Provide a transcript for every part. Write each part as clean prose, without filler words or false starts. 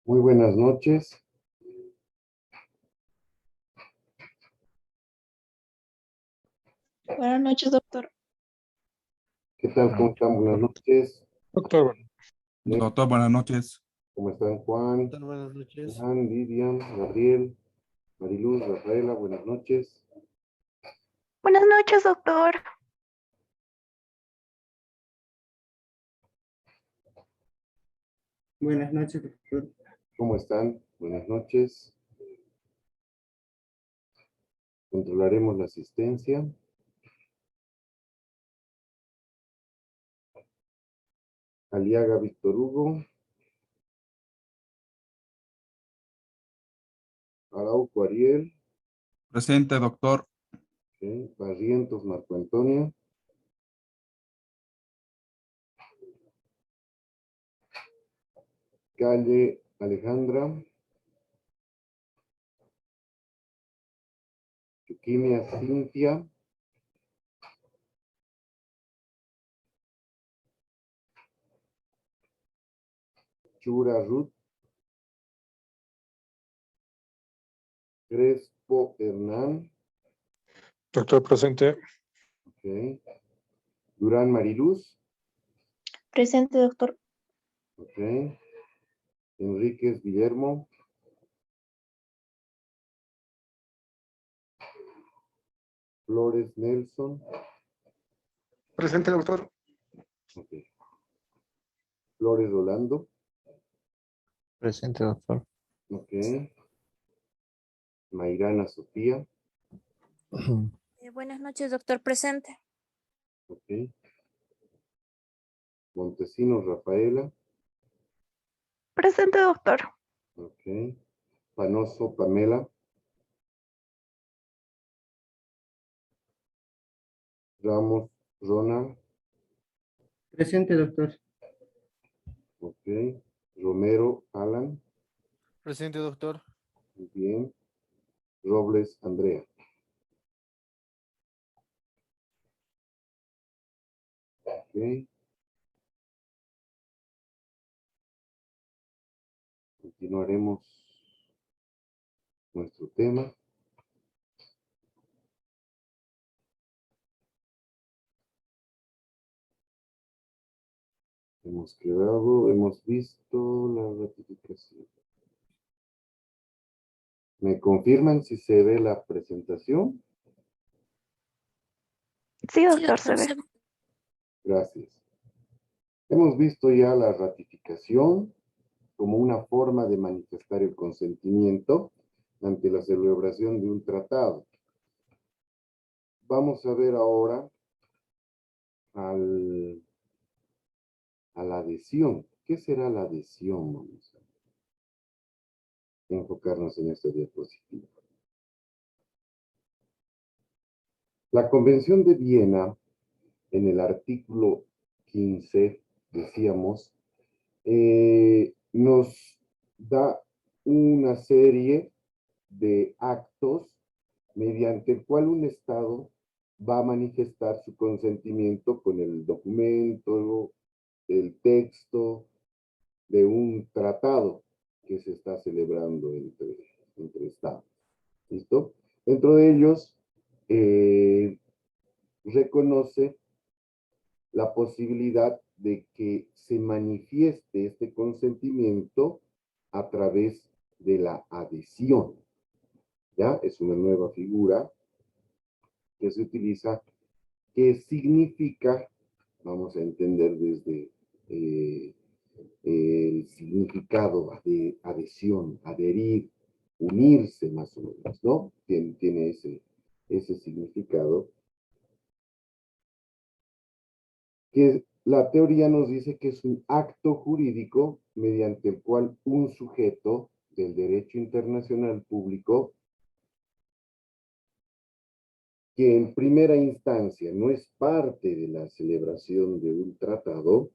Muy buenas noches. Buenas noches, doctor. ¿Qué tal? ¿Cómo están? Buenas noches. Doctor, Doctor, buenas noches. ¿Cómo están Juan, buenas noches. Juan, Vivian, Gabriel, Mariluz, Rafaela? Buenas noches. Buenas noches, doctor. Buenas noches, doctor. ¿Cómo están? Buenas noches. Controlaremos la asistencia. Aliaga Víctor Hugo. Arauco Ariel. Presente, doctor. Okay. Barrientos Marco Antonio. Calle Alejandra. Chuquimia Cintia. Chura Ruth. Crespo Hernán. Doctor, presente. Okay. Durán Mariluz. Presente, doctor. Okay. Enríquez Guillermo. Flores Nelson. Presente, doctor. Okay. Flores Rolando. Presente, doctor. Okay. Mayrana Sofía. Buenas noches, doctor. Presente. Okay. Montesinos Rafaela. Presente, doctor. Okay. Panoso Pamela. Ramos Ronald. Presente, doctor. Okay. Romero Alan. Presente, doctor. Muy bien. Robles Andrea. Okay. Continuaremos nuestro tema. Hemos visto la ratificación. ¿Me confirman si se ve la presentación? Sí, doctor, se ve. Gracias. Hemos visto ya la ratificación como una forma de manifestar el consentimiento ante la celebración de un tratado. Vamos a ver ahora a la adhesión. ¿Qué será la adhesión? Vamos a enfocarnos en esta diapositiva. La Convención de Viena, en el artículo 15, decíamos, nos da una serie de actos mediante el cual un Estado va a manifestar su consentimiento con el documento, el texto de un tratado que se está celebrando entre Estados. ¿Listo? Dentro de ellos, reconoce la posibilidad de que se manifieste este consentimiento a través de la adhesión. ¿Ya? Es una nueva figura que se utiliza, que significa, vamos a entender desde el significado de adhesión, adherir, unirse más o menos, ¿no? Tiene ese significado. Que la teoría nos dice que es un acto jurídico mediante el cual un sujeto del derecho internacional público, que en primera instancia no es parte de la celebración de un tratado,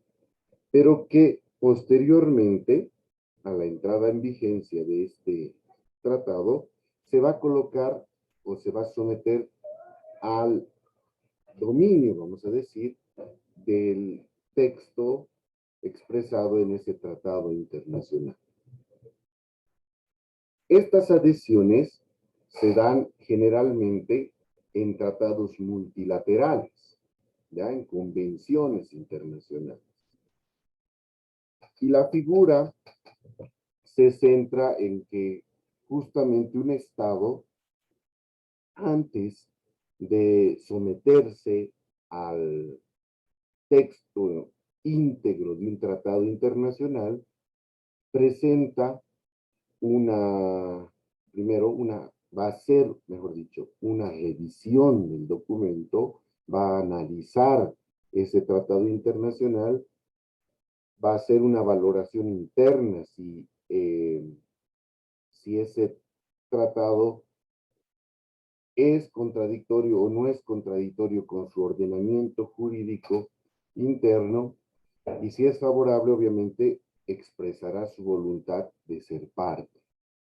pero que posteriormente a la entrada en vigencia de este tratado, se va a colocar o se va a someter al dominio, vamos a decir, del texto expresado en ese tratado internacional. Estas adhesiones se dan generalmente en tratados multilaterales, ya en convenciones internacionales. Y la figura se centra en que justamente un Estado, antes de someterse al texto íntegro de un tratado internacional, presenta va a hacer, mejor dicho, una revisión del documento, va a analizar ese tratado internacional, va a hacer una valoración interna si ese tratado es contradictorio o no es contradictorio con su ordenamiento jurídico interno, y si es favorable, obviamente, expresará su voluntad de ser parte,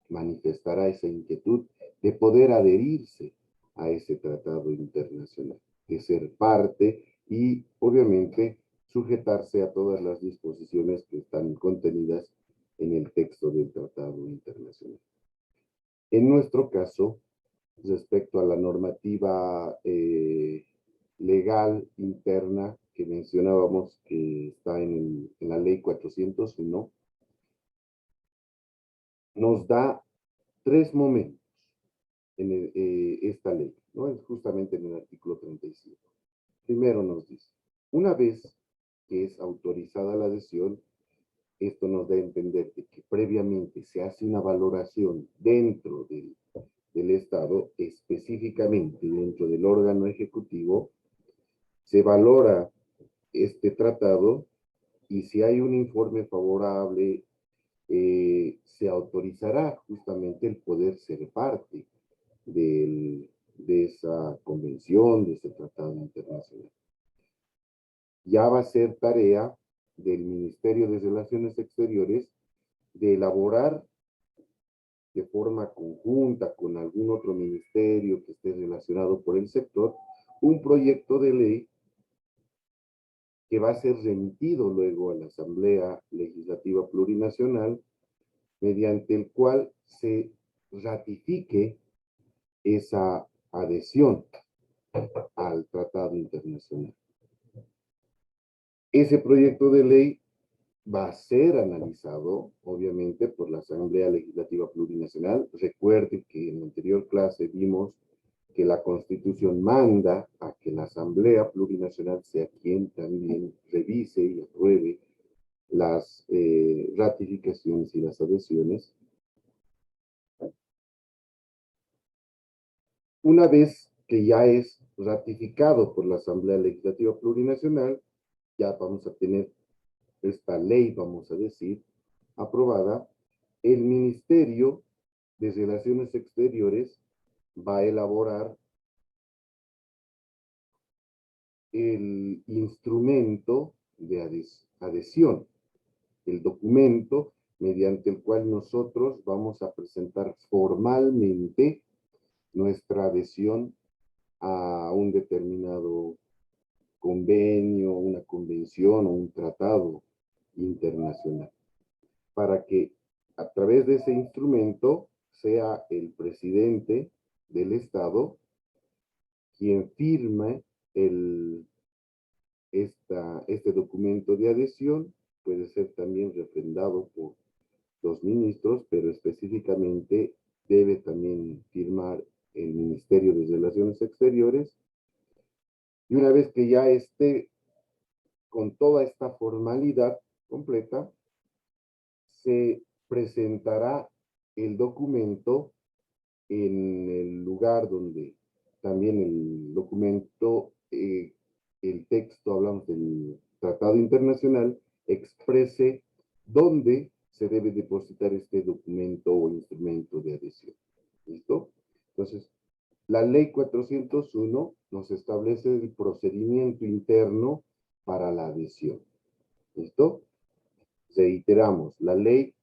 manifestará esa inquietud de poder adherirse a ese tratado internacional, de ser parte y, obviamente, sujetarse a todas las disposiciones que están contenidas en el texto del tratado internacional. En nuestro caso, respecto a la normativa legal interna que mencionábamos, que está en la ley 401, nos da 3 momentos en esta ley, ¿no? Es justamente en el artículo 35. Primero nos dice, una vez que es autorizada la adhesión, esto nos da a entender de que previamente se hace una valoración dentro del Estado, específicamente dentro del órgano ejecutivo, se valora este tratado y si hay un informe favorable, se autorizará justamente el poder ser parte de esa convención, de ese tratado internacional. Ya va a ser tarea del Ministerio de Relaciones Exteriores de elaborar de forma conjunta con algún otro ministerio que esté relacionado por el sector, un proyecto de ley que va a ser remitido luego a la Asamblea Legislativa Plurinacional, mediante el cual se ratifique esa adhesión al tratado internacional. Ese proyecto de ley va a ser analizado, obviamente, por la Asamblea Legislativa Plurinacional. Recuerde que en la anterior clase vimos que la Constitución manda a que la Asamblea Plurinacional sea quien también revise y apruebe las ratificaciones y las adhesiones. Una vez que ya es ratificado por la Asamblea Legislativa Plurinacional, ya vamos a tener esta ley, vamos a decir, aprobada. El Ministerio de Relaciones Exteriores va a elaborar el instrumento de adhesión, el documento mediante el cual nosotros vamos a presentar formalmente nuestra adhesión a un determinado convenio, una convención o un tratado internacional, para que a través de ese instrumento sea el presidente del Estado quien firme este documento de adhesión. Puede ser también refrendado por los ministros, pero específicamente debe también firmar el Ministerio de Relaciones Exteriores. Y una vez que ya esté con toda esta formalidad completa, se presentará el documento en el lugar donde también el documento, el texto, hablamos del tratado internacional, exprese dónde se debe depositar este documento o instrumento de adhesión. ¿Listo? Entonces, la ley 401 nos establece el procedimiento interno para la adhesión. ¿Listo? Reiteramos, la ley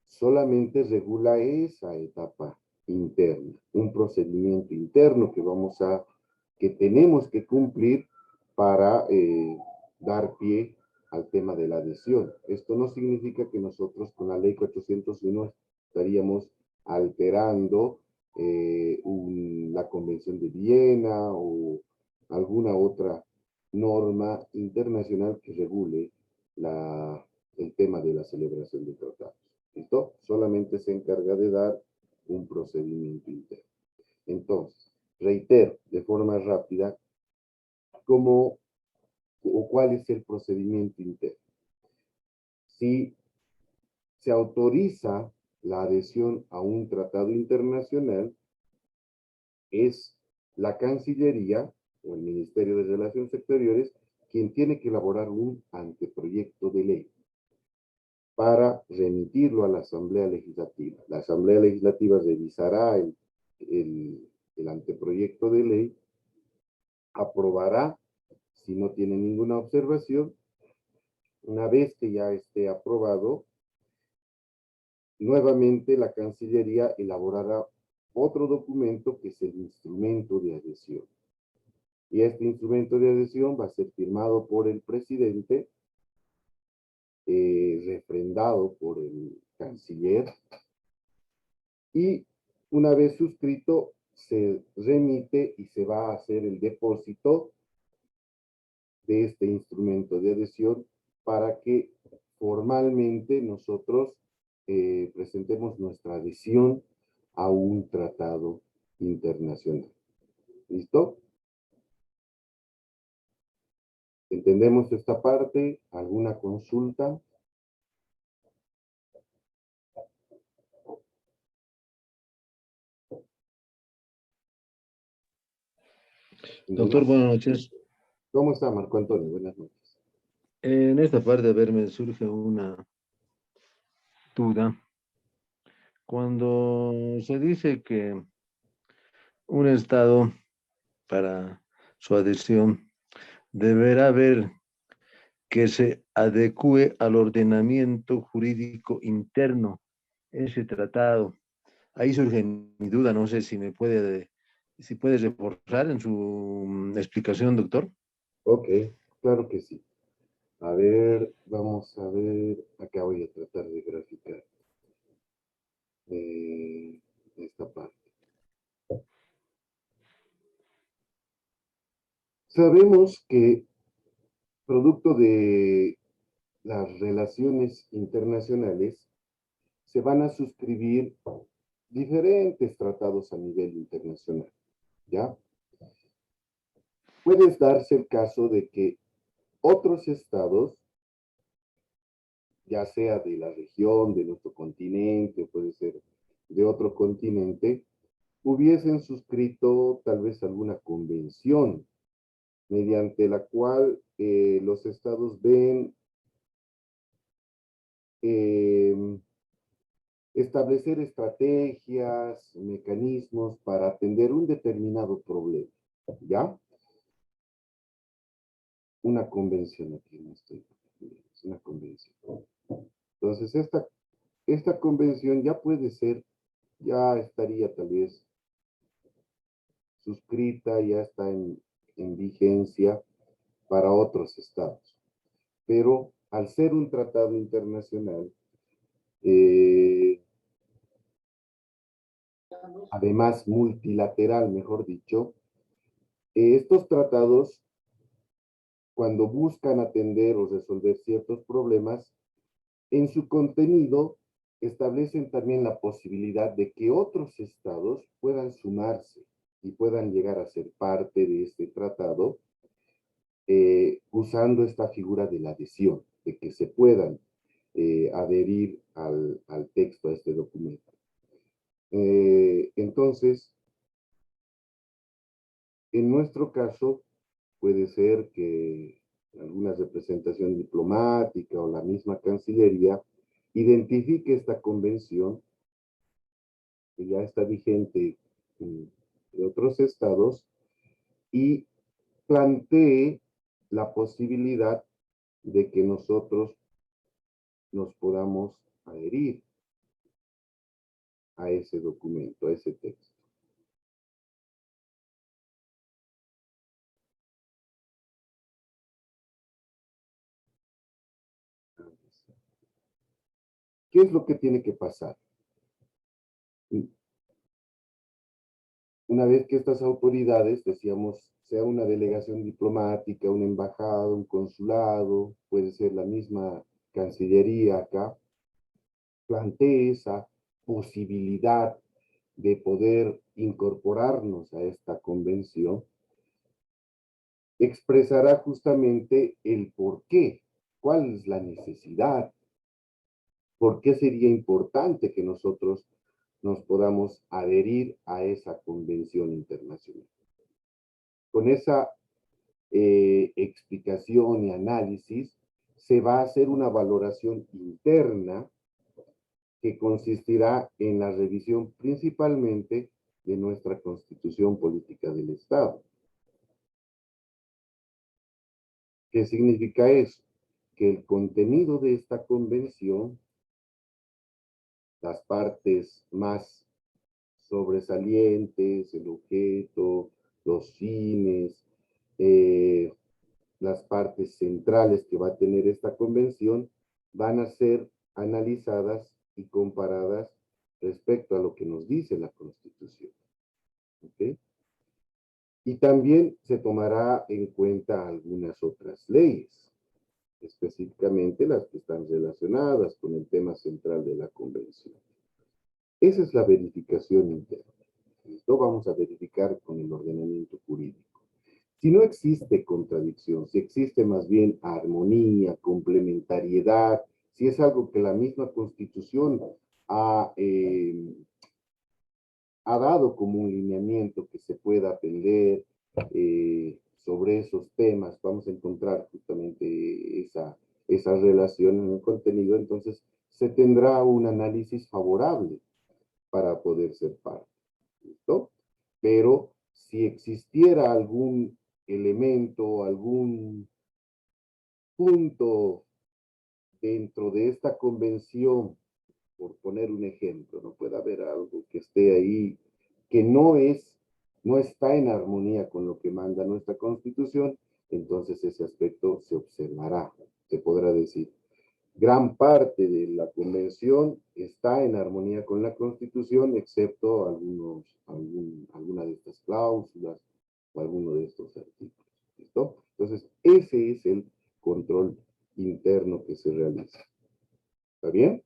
solamente regula esa etapa interna, un procedimiento interno que tenemos que cumplir para dar pie al tema de la adhesión. Esto no significa que nosotros con la ley 401 estaríamos alterando la Convención de Viena o alguna otra norma internacional que regule el tema de la celebración de tratados. ¿Listo? Solamente se encarga de dar un procedimiento interno. Entonces, reitero de forma rápida cómo o cuál es el procedimiento interno. Si se autoriza la adhesión a un tratado internacional, es la Cancillería o el Ministerio de Relaciones Exteriores quien tiene que elaborar un anteproyecto de ley para remitirlo a la Asamblea Legislativa. La Asamblea Legislativa revisará el anteproyecto de ley, aprobará si no tiene ninguna observación. Una vez que ya esté aprobado, nuevamente la Cancillería elaborará otro documento que es el instrumento de adhesión. Y este instrumento de adhesión va a ser firmado por el presidente, refrendado por el canciller, y una vez suscrito se remite y se va a hacer el depósito de este instrumento de adhesión para que formalmente nosotros presentemos nuestra adhesión a un tratado internacional. ¿Listo? ¿Entendemos esta parte? ¿Alguna consulta? Doctor, buenas noches. ¿Cómo está, Marco Antonio? Buenas noches. En esta parte, a ver, me surge una duda. Cuando se dice que un Estado, para su adhesión, deberá ver que se adecue al ordenamiento jurídico interno ese tratado. Ahí surge mi duda, no sé si si puedes reforzar en su explicación, doctor. Ok, claro que sí. A ver, vamos a ver, acá voy a tratar de graficar esta parte. Sabemos que producto de las relaciones internacionales se van a suscribir diferentes tratados a nivel internacional, ¿ya? Puede darse el caso de que otros estados, ya sea de la región, de nuestro continente, o puede ser de otro continente, hubiesen suscrito tal vez alguna convención mediante la cual los estados ven establecer estrategias, mecanismos para atender un determinado problema, ¿ya? Una convención, aquí no estoy, es una convención. Entonces, esta convención ya puede ser, ya estaría tal vez suscrita, ya está en vigencia para otros estados. Pero al ser un tratado internacional, además multilateral, mejor dicho, estos tratados, cuando buscan atender o resolver ciertos problemas, en su contenido establecen también la posibilidad de que otros estados puedan sumarse y puedan llegar a ser parte de este tratado, usando esta figura de la adhesión, de que se puedan adherir al texto, a este documento. Entonces, en nuestro caso, puede ser que alguna representación diplomática o la misma Cancillería identifique esta convención que ya está vigente de otros estados y plantee la posibilidad de que nosotros nos podamos adherir a ese documento, a ese texto. ¿Qué es lo que tiene que pasar? Una vez que estas autoridades, decíamos, sea una delegación diplomática, una embajada, un consulado, puede ser la misma Cancillería acá, plantee esa posibilidad de poder incorporarnos a esta convención, expresará justamente el por qué, cuál es la necesidad, por qué sería importante que nosotros nos podamos adherir a esa convención internacional. Con esa explicación y análisis, se va a hacer una valoración interna que consistirá en la revisión principalmente de nuestra Constitución Política del Estado. ¿Qué significa eso? Que el contenido de esta convención, las partes más sobresalientes, el objeto, los fines, las partes centrales que va a tener esta convención, van a ser analizadas y comparadas respecto a lo que nos dice la Constitución. ¿Okay? Y también se tomará en cuenta algunas otras leyes, específicamente las que están relacionadas con el tema central de la convención. Esa es la verificación interna. Esto vamos a verificar con el ordenamiento jurídico. Si no existe contradicción, si existe más bien armonía, complementariedad, si es algo que la misma Constitución ha dado como un lineamiento que se pueda aprender sobre esos temas, vamos a encontrar justamente esa relación en el contenido, entonces se tendrá un análisis favorable para poder ser parte. ¿Listo? Pero si existiera algún elemento, algún punto dentro de esta convención, por poner un ejemplo, no puede haber algo que esté ahí que no está en armonía con lo que manda nuestra Constitución, entonces ese aspecto se observará, se podrá decir. Gran parte de la convención está en armonía con la Constitución, excepto alguna de estas cláusulas o alguno de estos artículos. ¿Listo? Entonces, ese es el control interno que se realiza. ¿Está bien?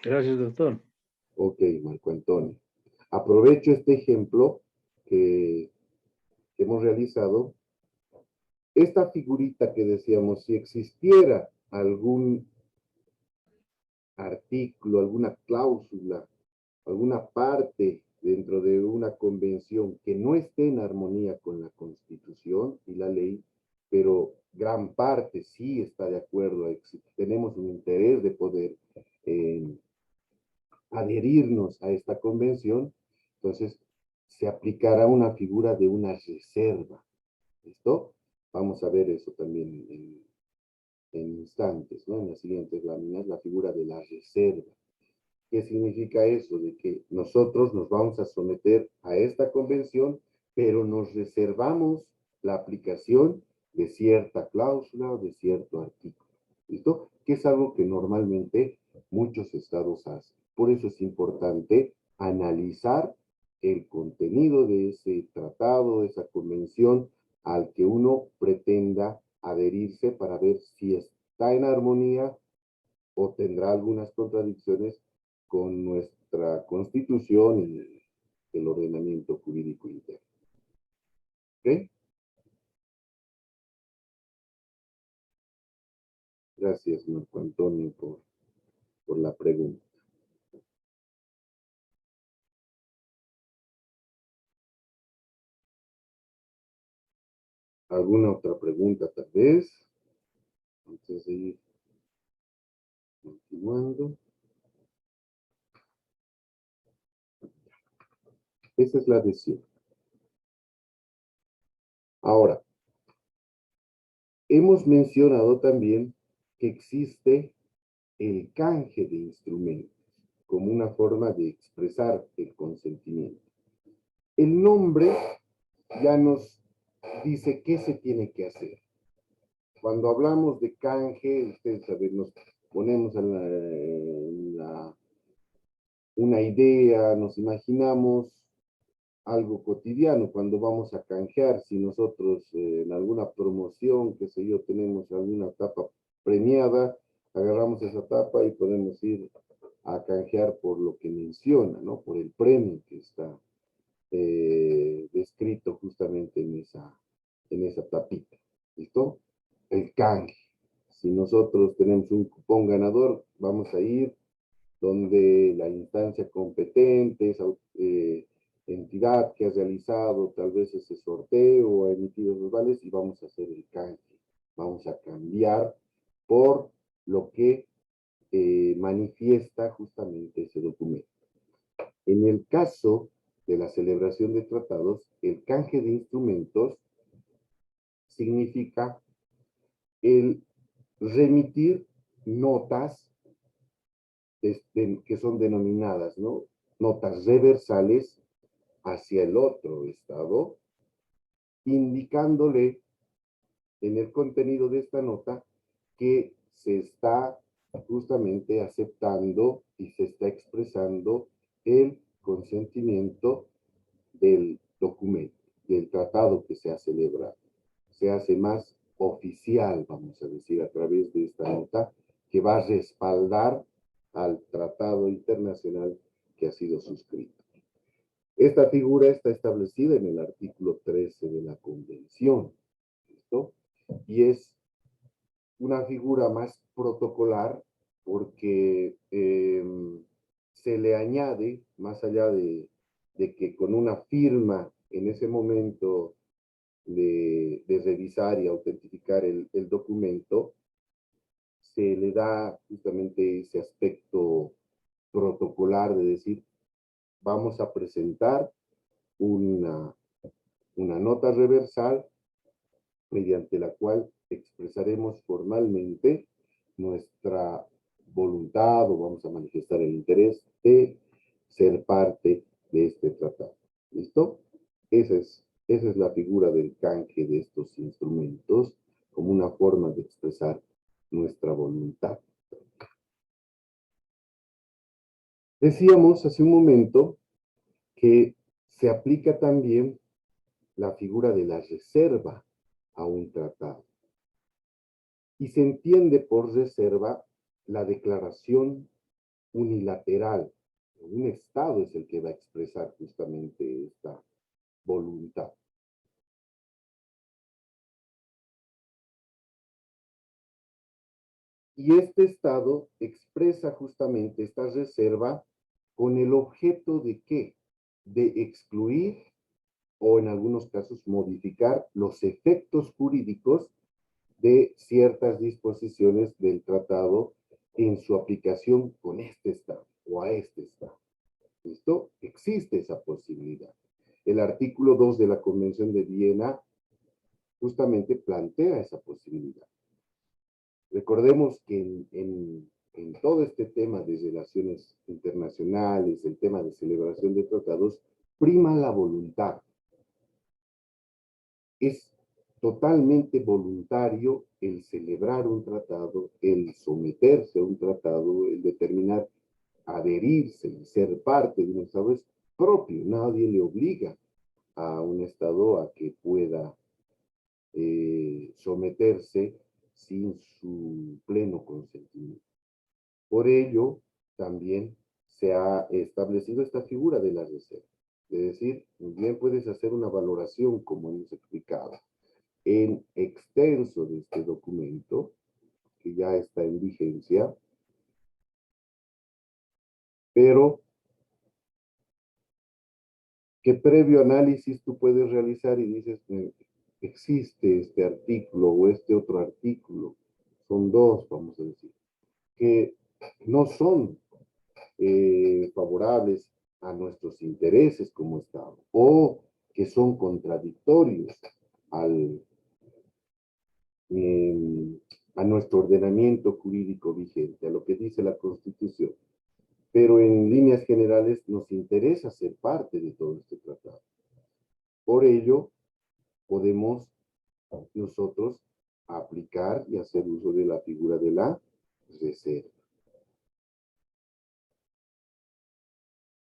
Gracias, doctor. Ok, Marco Antonio. Aprovecho este ejemplo que hemos realizado. Esta figurita que decíamos, si existiera algún artículo, alguna cláusula, alguna parte dentro de una convención que no esté en armonía con la Constitución y la ley, pero gran parte sí está de acuerdo, tenemos un interés de poder adherirnos a esta convención, entonces se aplicará una figura de una reserva. ¿Listo? Vamos a ver eso también en instantes, ¿no? En las siguientes láminas, la figura de la reserva. ¿Qué significa eso? De que nosotros nos vamos a someter a esta convención, pero nos reservamos la aplicación de cierta cláusula o de cierto artículo. ¿Listo? Que es algo que normalmente muchos estados hacen. Por eso es importante analizar el contenido de ese tratado, de esa convención al que uno pretenda adherirse para ver si está en armonía o tendrá algunas contradicciones con nuestra Constitución y el ordenamiento jurídico interno. ¿Ok? Gracias, Marco Antonio, por la pregunta. ¿Alguna otra pregunta, tal vez? Antes de ir continuando. Esa es la adhesión. Ahora, hemos mencionado también que existe el canje de instrumentos como una forma de expresar el consentimiento. El nombre ya nos dice qué se tiene que hacer. Cuando hablamos de canje, ustedes saben, nos ponemos en la una idea, nos imaginamos algo cotidiano cuando vamos a canjear, si nosotros en alguna promoción, qué sé yo, tenemos alguna tapa premiada, agarramos esa tapa y podemos ir a canjear por lo que menciona, ¿no? Por el premio que está descrito justamente en esa tapita. ¿Listo? El canje. Si nosotros tenemos un cupón ganador, vamos a ir donde la instancia competente, esa entidad que ha realizado tal vez ese sorteo o ha emitido los vales y vamos a hacer el canje. Vamos a cambiar por lo que manifiesta justamente ese documento. En el caso de la celebración de tratados, el canje de instrumentos significa el remitir notas que son denominadas, ¿no? Notas reversales hacia el otro estado, indicándole en el contenido de esta nota que se está justamente aceptando y se está expresando el consentimiento del documento, del tratado que se ha celebrado. Se hace más oficial, vamos a decir, a través de esta nota, que va a respaldar al tratado internacional que ha sido suscrito. Esta figura está establecida en el artículo 13 de la Convención, ¿listo? Y es una figura más protocolar porque se le añade, más allá de que con una firma en ese momento de revisar y autentificar el documento, se le da justamente ese aspecto protocolar de decir, vamos a presentar una nota reversal mediante la cual expresaremos formalmente nuestra voluntad o vamos a manifestar el interés de ser parte de este tratado. ¿Listo? Esa es la figura del canje de estos instrumentos como una forma de expresar nuestra voluntad. Decíamos hace un momento que se aplica también la figura de la reserva a un tratado. Y se entiende por reserva la declaración unilateral. Un Estado es el que va a expresar justamente esta voluntad. Y este Estado expresa justamente esta reserva con el objeto de ¿qué? De excluir o en algunos casos modificar los efectos jurídicos de ciertas disposiciones del tratado en su aplicación con este Estado o a este Estado. ¿Listo? Existe esa posibilidad. El artículo 2 de la Convención de Viena justamente plantea esa posibilidad. Recordemos que en todo este tema de relaciones internacionales, el tema de celebración de tratados, prima la voluntad. Es totalmente voluntario el celebrar un tratado, el someterse a un tratado, el determinar adherirse y ser parte de un Estado es propio. Nadie le obliga a un Estado a que pueda someterse sin su pleno consentimiento. Por ello, también se ha establecido esta figura de la reserva. Es decir, bien puedes hacer una valoración, como hemos explicado, en extenso de este documento, que ya está en vigencia, pero que previo análisis tú puedes realizar y dices, existe este artículo o este otro artículo, son dos, vamos a decir, que no son favorables a nuestros intereses como Estado, o que son contradictorios al, a nuestro ordenamiento jurídico vigente, a lo que dice la Constitución. Pero en líneas generales nos interesa ser parte de todo este tratado. Por ello, podemos nosotros aplicar y hacer uso de la figura de la reserva.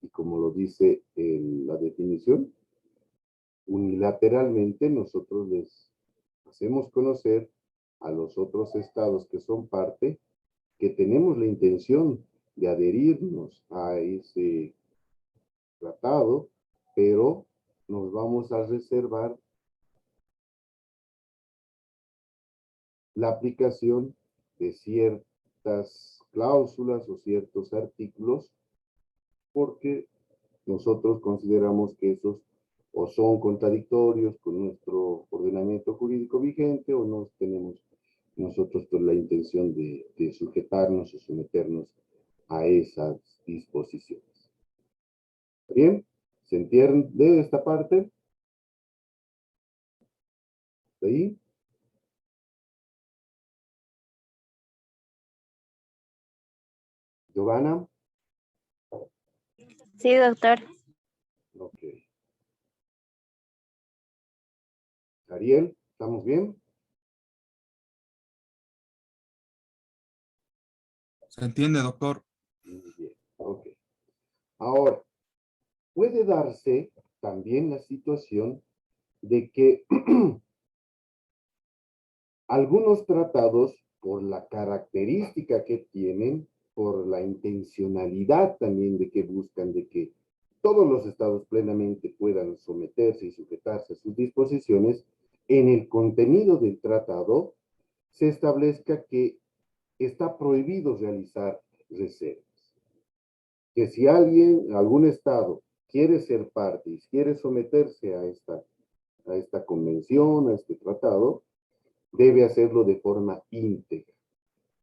y como lo dice la definición, unilateralmente nosotros les hacemos conocer a los otros estados que son parte que tenemos la intención de adherirnos a ese tratado, pero nos vamos a reservar la aplicación de ciertas cláusulas o ciertos artículos porque nosotros consideramos que esos o son contradictorios con nuestro ordenamiento jurídico vigente o no tenemos nosotros la intención de sujetarnos o someternos a esas disposiciones. ¿Bien? ¿Se entiende esta parte? ¿De ahí? ¿Giovanna? Sí, doctor. Ok. Ariel, ¿estamos bien? ¿Se entiende, doctor? Muy bien, ok. Ahora, puede darse también la situación de que algunos tratados, por la característica que tienen, por la intencionalidad también de que buscan de que todos los estados plenamente puedan someterse y sujetarse a sus disposiciones, en el contenido del tratado se establezca que está prohibido realizar reservas. Que si algún estado quiere ser parte y quiere someterse a esta convención, a este tratado, debe hacerlo de forma íntegra,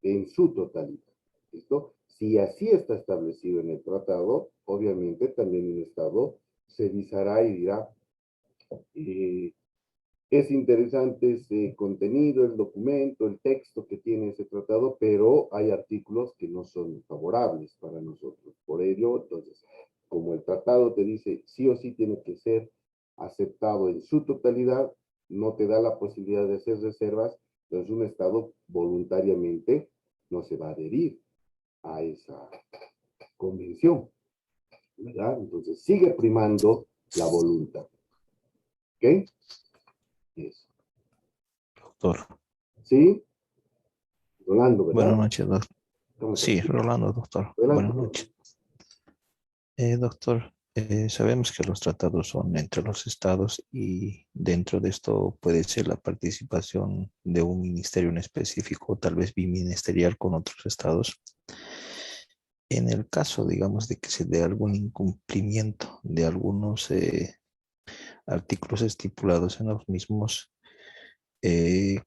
en su totalidad. ¿Listo? Si así está establecido en el tratado, obviamente también un estado se visará y dirá, es interesante ese contenido, el documento, el texto que tiene ese tratado, pero hay artículos que no son favorables para nosotros. Por ello, entonces, como el tratado te dice sí o sí tiene que ser aceptado en su totalidad, no te da la posibilidad de hacer reservas, entonces un Estado voluntariamente no se va a adherir a esa convención, ¿verdad? Entonces sigue primando la voluntad. ¿Ok? Eso. Doctor. ¿Sí? Rolando, ¿verdad? Buenas noches, doctor. Estamos Sí, aquí. Rolando, doctor. Adelante, Buenas noches. Doctor, sabemos que los tratados son entre los estados y dentro de esto puede ser la participación de un ministerio en específico, tal vez biministerial con otros estados. En el caso, digamos, de que se dé algún incumplimiento de algunos artículos estipulados en los mismos,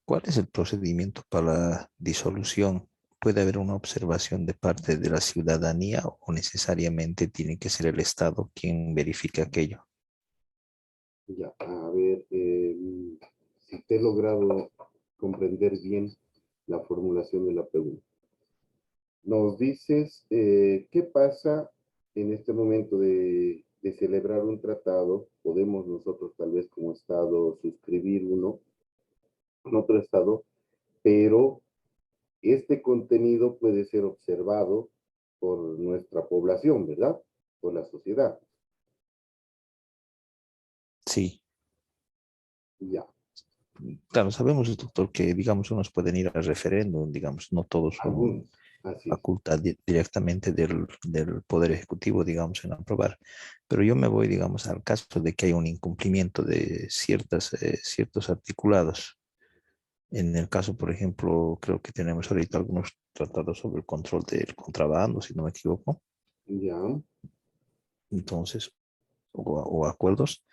¿cuál es el procedimiento para la disolución? ¿Puede haber una observación de parte de la ciudadanía o necesariamente tiene que ser el Estado quien verifique aquello? Ya, a ver, si te he logrado comprender bien la formulación de la pregunta. Nos dices, ¿qué pasa en este momento de celebrar un tratado? Podemos nosotros tal vez como Estado suscribir uno con otro Estado, pero este contenido puede ser observado por nuestra población, ¿verdad? Por la sociedad. Sí, Ya, claro, sabemos, doctor, que digamos unos pueden ir al referéndum, digamos, no todos son algunos, así es. facultad directamente del Poder Ejecutivo, digamos, en aprobar. Pero yo me voy, digamos, al caso de que hay un incumplimiento de ciertos articulados. En el caso, por ejemplo, creo que tenemos ahorita algunos tratados sobre el control del contrabando, si no me equivoco. Ya, Entonces, o acuerdos.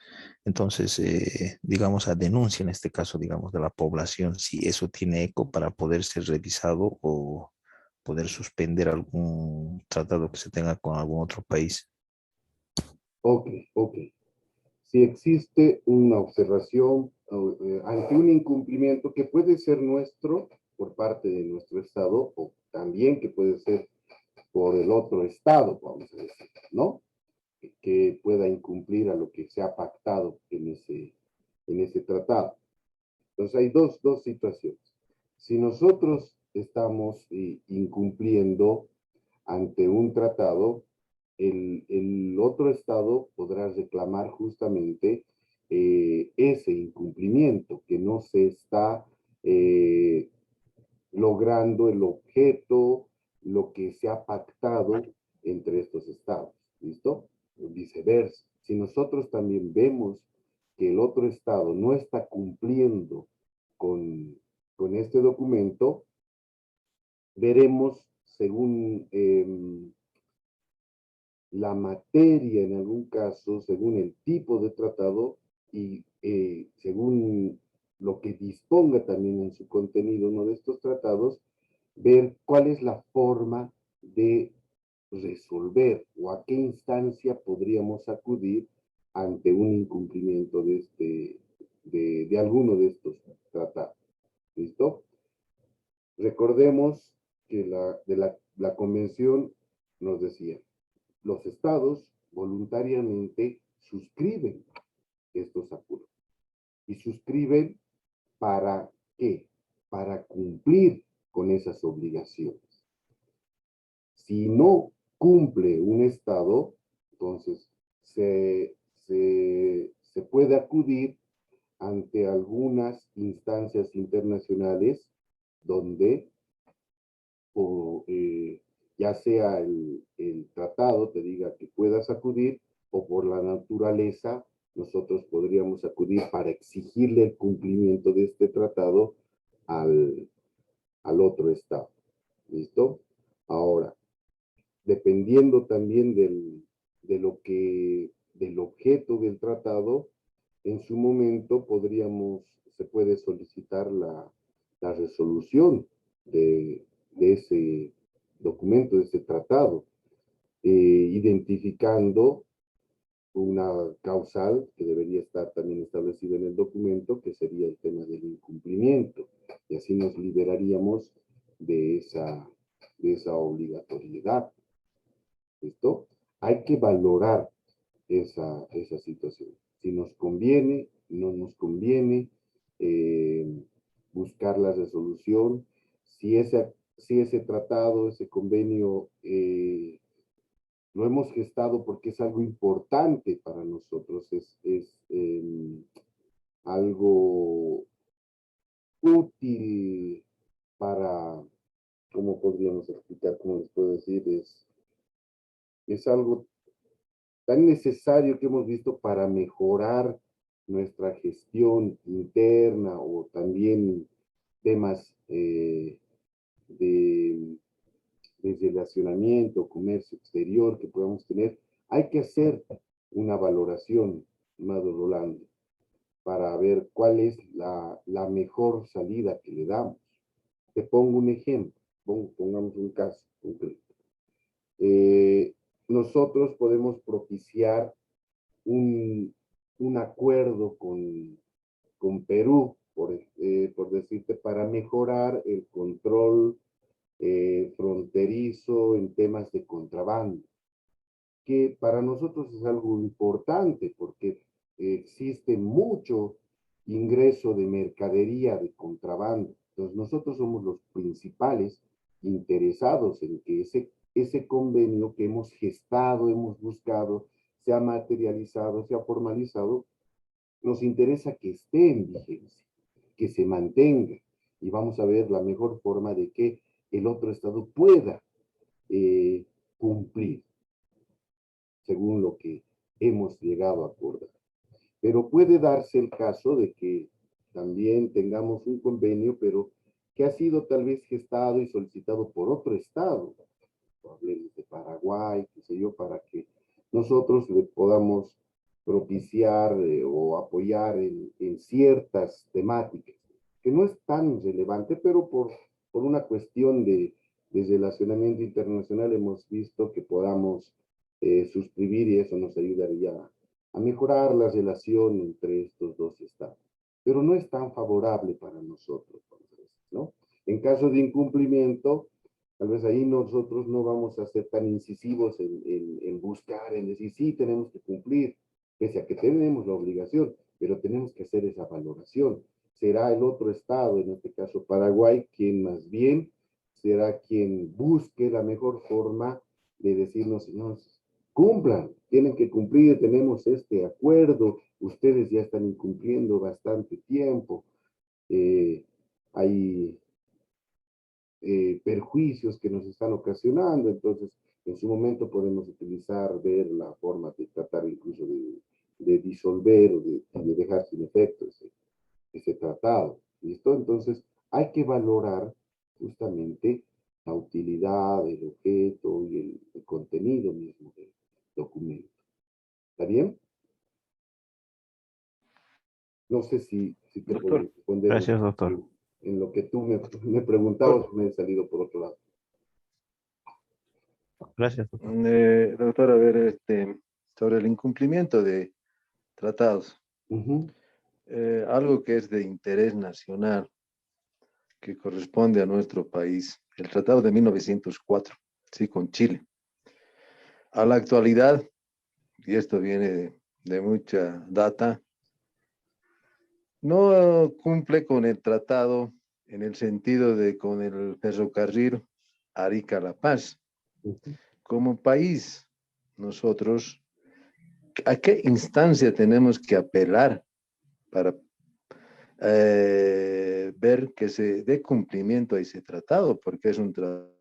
Entonces, digamos, a denuncia en este caso, digamos, de la población, si eso tiene eco para poder ser revisado o poder suspender algún tratado que se tenga con algún otro país. ok, ok. Si existe una observación ante un incumplimiento que puede ser nuestro por parte de nuestro Estado o también que puede ser por el otro Estado, vamos a decir, ¿no? Que pueda incumplir a lo que se ha pactado en ese tratado. Entonces hay dos situaciones. Si nosotros estamos incumpliendo ante un tratado, el otro estado podrá reclamar justamente ese incumplimiento, que no se está logrando el objeto, lo que se ha pactado entre estos estados. ¿Listo? Viceversa. Si nosotros también vemos que el otro estado no está cumpliendo con este documento, veremos según la materia en algún caso, según el tipo de tratado y según lo que disponga también en su contenido uno de estos tratados, ver cuál es la forma de resolver o a qué instancia podríamos acudir ante un incumplimiento de alguno de estos tratados. ¿Listo? Recordemos que la convención nos decía, los estados voluntariamente suscriben estos acuerdos. ¿Y suscriben para qué? Para cumplir con esas obligaciones. Si no cumple un estado, entonces se puede acudir ante algunas instancias internacionales donde ya sea el tratado te diga que puedas acudir o por la naturaleza nosotros podríamos acudir para exigirle el cumplimiento de este tratado al otro estado. ¿Listo? Ahora, dependiendo también del objeto del tratado, en su momento se puede solicitar la resolución de ese documento, de ese tratado, identificando una causal que debería estar también establecida en el documento, que sería el tema del incumplimiento, y así nos liberaríamos de esa obligatoriedad. ¿Listo? Hay que valorar esa situación. Si nos conviene, no nos conviene, buscar la resolución. Si ese tratado, ese convenio, lo hemos gestado porque es algo importante para nosotros, es algo útil para, ¿cómo podríamos explicar? ¿Cómo les puedo decir? Es algo tan necesario que hemos visto para mejorar nuestra gestión interna o también temas de relacionamiento, comercio exterior que podamos tener. Hay que hacer una valoración, amado Rolando, para ver cuál es la mejor salida que le damos. Te pongo un ejemplo, pongamos un caso concreto. Nosotros podemos propiciar un acuerdo con Perú, por decirte, para mejorar el control fronterizo en temas de contrabando, que para nosotros es algo importante porque existe mucho ingreso de mercadería de contrabando. Entonces nosotros somos los principales interesados en que ese convenio que hemos gestado, hemos buscado, se ha materializado, se ha formalizado, nos interesa que esté en vigencia, que se mantenga, y vamos a ver la mejor forma de que el otro estado pueda cumplir según lo que hemos llegado a acordar. Pero puede darse el caso de que también tengamos un convenio, pero que ha sido tal vez gestado y solicitado por otro estado, hablemos de Paraguay, qué sé yo, para que nosotros le podamos propiciar o apoyar en ciertas temáticas, que no es tan relevante, pero por una cuestión de relacionamiento internacional hemos visto que podamos suscribir y eso nos ayudaría a mejorar la relación entre estos dos estados. Pero no es tan favorable para nosotros, ¿no? En caso de incumplimiento, tal vez ahí nosotros no vamos a ser tan incisivos en buscar, en decir, sí, tenemos que cumplir, pese a que tenemos la obligación, pero tenemos que hacer esa valoración. Será el otro estado, en este caso Paraguay, quien más bien será quien busque la mejor forma de decirnos, no, cumplan, tienen que cumplir, tenemos este acuerdo, ustedes ya están incumpliendo bastante tiempo, hay perjuicios que nos están ocasionando, entonces en su momento podemos utilizar, ver la forma de tratar incluso de disolver o de dejar sin efecto ese tratado. ¿Listo? Entonces hay que valorar justamente la utilidad, el objeto y el contenido mismo del documento. ¿Está bien? No sé si te puedo Doctor. responder Gracias, doctor. en lo que tú me preguntabas, me he salido por otro lado. Gracias, doctor. Doctor, a ver, sobre el incumplimiento de tratados, algo que es de interés nacional, que corresponde a nuestro país, el Tratado de 1904, sí, con Chile. A la actualidad, y esto viene de mucha data, no cumple con el tratado en el sentido de con el ferrocarril Arica-La Paz. Como país, nosotros, ¿a qué instancia tenemos que apelar para ver que se dé cumplimiento a ese tratado? Porque es un tratado